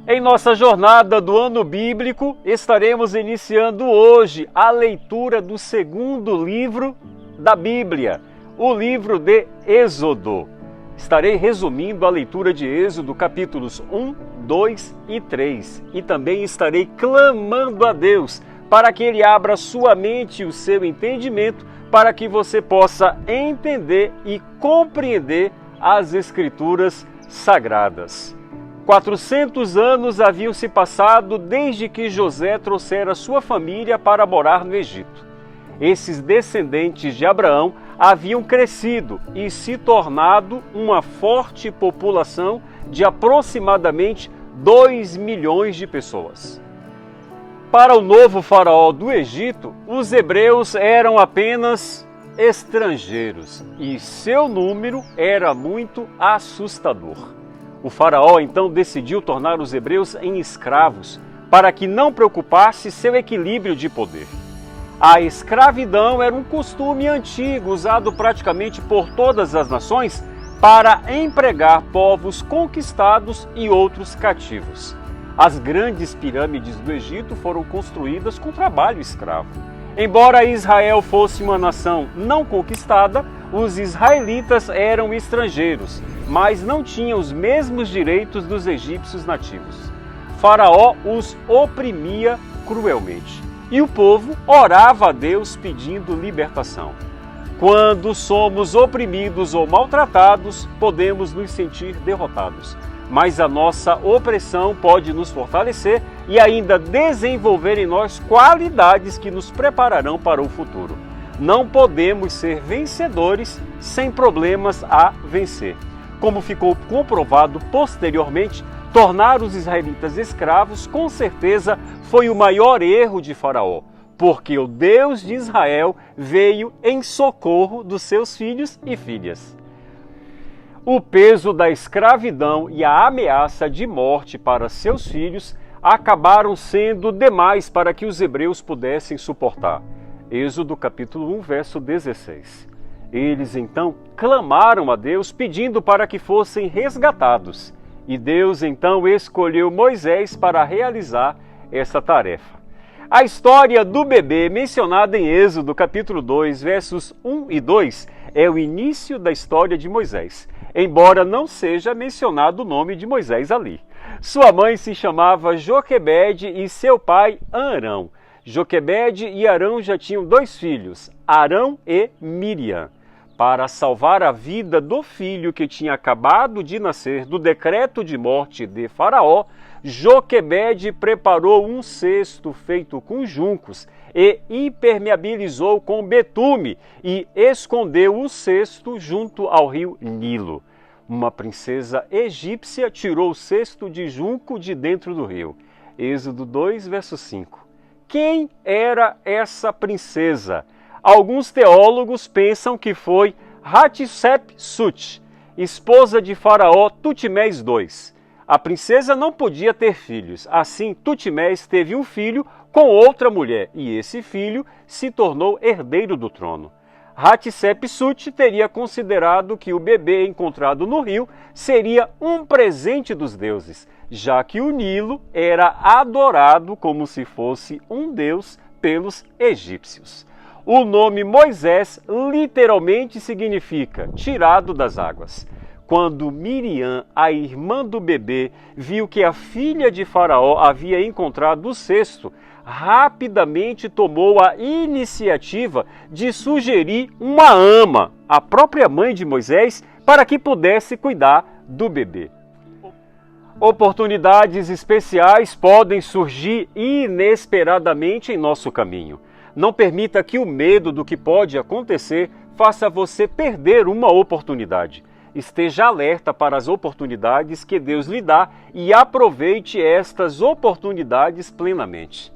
Em nossa jornada do ano bíblico, estaremos iniciando hoje a leitura do segundo livro da Bíblia, o livro de Êxodo. Estarei resumindo a leitura de Êxodo, capítulos 1, 2 e 3, e também estarei clamando a Deus para que Ele abra sua mente e o seu entendimento para que você possa entender e compreender as Escrituras Sagradas. 400 anos haviam se passado desde que José trouxera sua família para morar no Egito. Esses descendentes de Abraão haviam crescido e se tornado uma forte população de aproximadamente 2 milhões de pessoas. Para o novo faraó do Egito, os hebreus eram apenas estrangeiros e seu número era muito assustador. O faraó então decidiu tornar os hebreus em escravos para que não preocupasse seu equilíbrio de poder. A escravidão era um costume antigo usado praticamente por todas as nações para empregar povos conquistados e outros cativos. As grandes pirâmides do Egito foram construídas com trabalho escravo. Embora Israel fosse uma nação não conquistada, os israelitas eram estrangeiros, mas não tinham os mesmos direitos dos egípcios nativos. Faraó os oprimia cruelmente e o povo orava a Deus pedindo libertação. Quando somos oprimidos ou maltratados, podemos nos sentir derrotados, mas a nossa opressão pode nos fortalecer e ainda desenvolver em nós qualidades que nos prepararão para o futuro. Não podemos ser vencedores sem problemas a vencer. Como ficou comprovado posteriormente, tornar os israelitas escravos com certeza foi o maior erro de Faraó, porque o Deus de Israel veio em socorro dos seus filhos e filhas. O peso da escravidão e a ameaça de morte para seus filhos acabaram sendo demais para que os hebreus pudessem suportar. Êxodo capítulo 1, verso 16. Eles então clamaram a Deus pedindo para que fossem resgatados. E Deus então escolheu Moisés para realizar essa tarefa. A história do bebê mencionada em Êxodo capítulo 2, versos 1 e 2 é o início da história de Moisés, embora não seja mencionado o nome de Moisés ali. Sua mãe se chamava Joquebede e seu pai Arão. Joquebede e Arão já tinham 2 filhos, Arão e Miriam. Para salvar a vida do filho que tinha acabado de nascer do decreto de morte de Faraó, Joquebede preparou um cesto feito com juncos e impermeabilizou com betume e escondeu o cesto junto ao rio Nilo. Uma princesa egípcia tirou o cesto de junco de dentro do rio. Êxodo 2, verso 5. Quem era essa princesa? Alguns teólogos pensam que foi Hatshepsut, esposa de Faraó Tutmés II. A princesa não podia ter filhos, assim Tutmés teve um filho com outra mulher e esse filho se tornou herdeiro do trono. Hatshepsut teria considerado que o bebê encontrado no rio seria um presente dos deuses, já que o Nilo era adorado como se fosse um deus pelos egípcios. O nome Moisés literalmente significa tirado das águas. Quando Miriam, a irmã do bebê, viu que a filha de Faraó havia encontrado o cesto, rapidamente tomou a iniciativa de sugerir uma ama, a própria mãe de Moisés, para que pudesse cuidar do bebê. Oportunidades especiais podem surgir inesperadamente em nosso caminho. Não permita que o medo do que pode acontecer faça você perder uma oportunidade. Esteja alerta para as oportunidades que Deus lhe dá e aproveite estas oportunidades plenamente.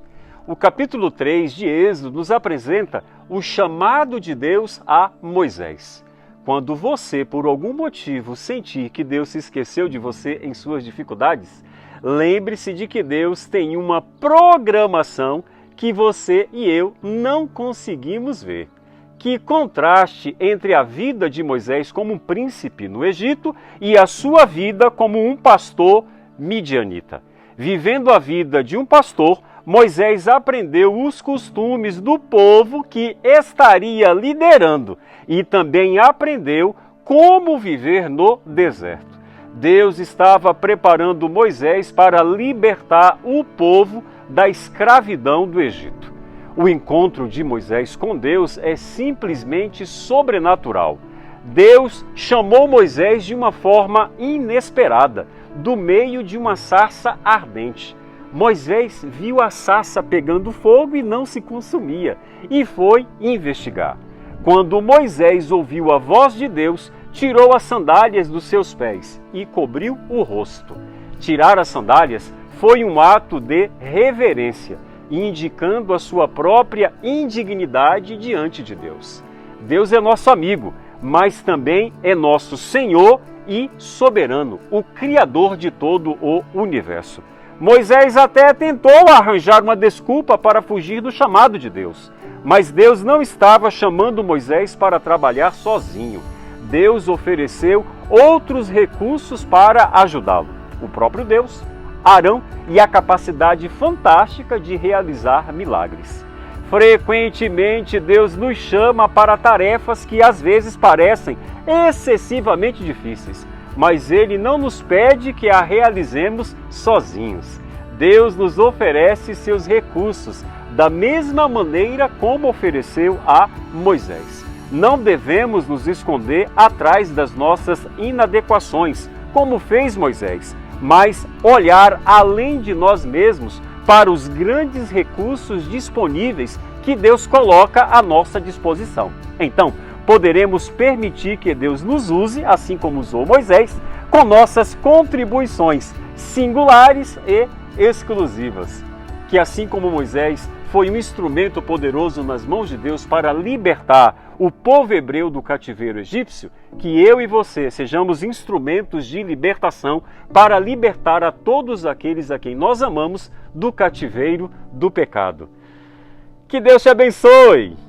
O capítulo 3 de Êxodo nos apresenta o chamado de Deus a Moisés. Quando você, por algum motivo, sentir que Deus se esqueceu de você em suas dificuldades, lembre-se de que Deus tem uma programação que você e eu não conseguimos ver. Que contraste entre a vida de Moisés como um príncipe no Egito e a sua vida como um pastor midianita. Vivendo a vida de um pastor, Moisés aprendeu os costumes do povo que estaria liderando e também aprendeu como viver no deserto. Deus estava preparando Moisés para libertar o povo da escravidão do Egito. O encontro de Moisés com Deus é simplesmente sobrenatural. Deus chamou Moisés de uma forma inesperada, do meio de uma sarça ardente. Moisés viu a sarça pegando fogo e não se consumia, e foi investigar. Quando Moisés ouviu a voz de Deus, tirou as sandálias dos seus pés e cobriu o rosto. Tirar as sandálias foi um ato de reverência, indicando a sua própria indignidade diante de Deus. Deus é nosso amigo, mas também é nosso Senhor e soberano, o Criador de todo o universo. Moisés até tentou arranjar uma desculpa para fugir do chamado de Deus, mas Deus não estava chamando Moisés para trabalhar sozinho. Deus ofereceu outros recursos para ajudá-lo: o próprio Deus, Arão e a capacidade fantástica de realizar milagres. Frequentemente, Deus nos chama para tarefas que às vezes parecem excessivamente difíceis, mas Ele não nos pede que a realizemos sozinhos. Deus nos oferece seus recursos da mesma maneira como ofereceu a Moisés. Não devemos nos esconder atrás das nossas inadequações, como fez Moisés, mas olhar além de nós mesmos para os grandes recursos disponíveis que Deus coloca à nossa disposição. Então, poderemos permitir que Deus nos use, assim como usou Moisés, com nossas contribuições singulares e exclusivas. Que assim como Moisés foi um instrumento poderoso nas mãos de Deus para libertar o povo hebreu do cativeiro egípcio, que eu e você sejamos instrumentos de libertação para libertar a todos aqueles a quem nós amamos do cativeiro do pecado. Que Deus te abençoe!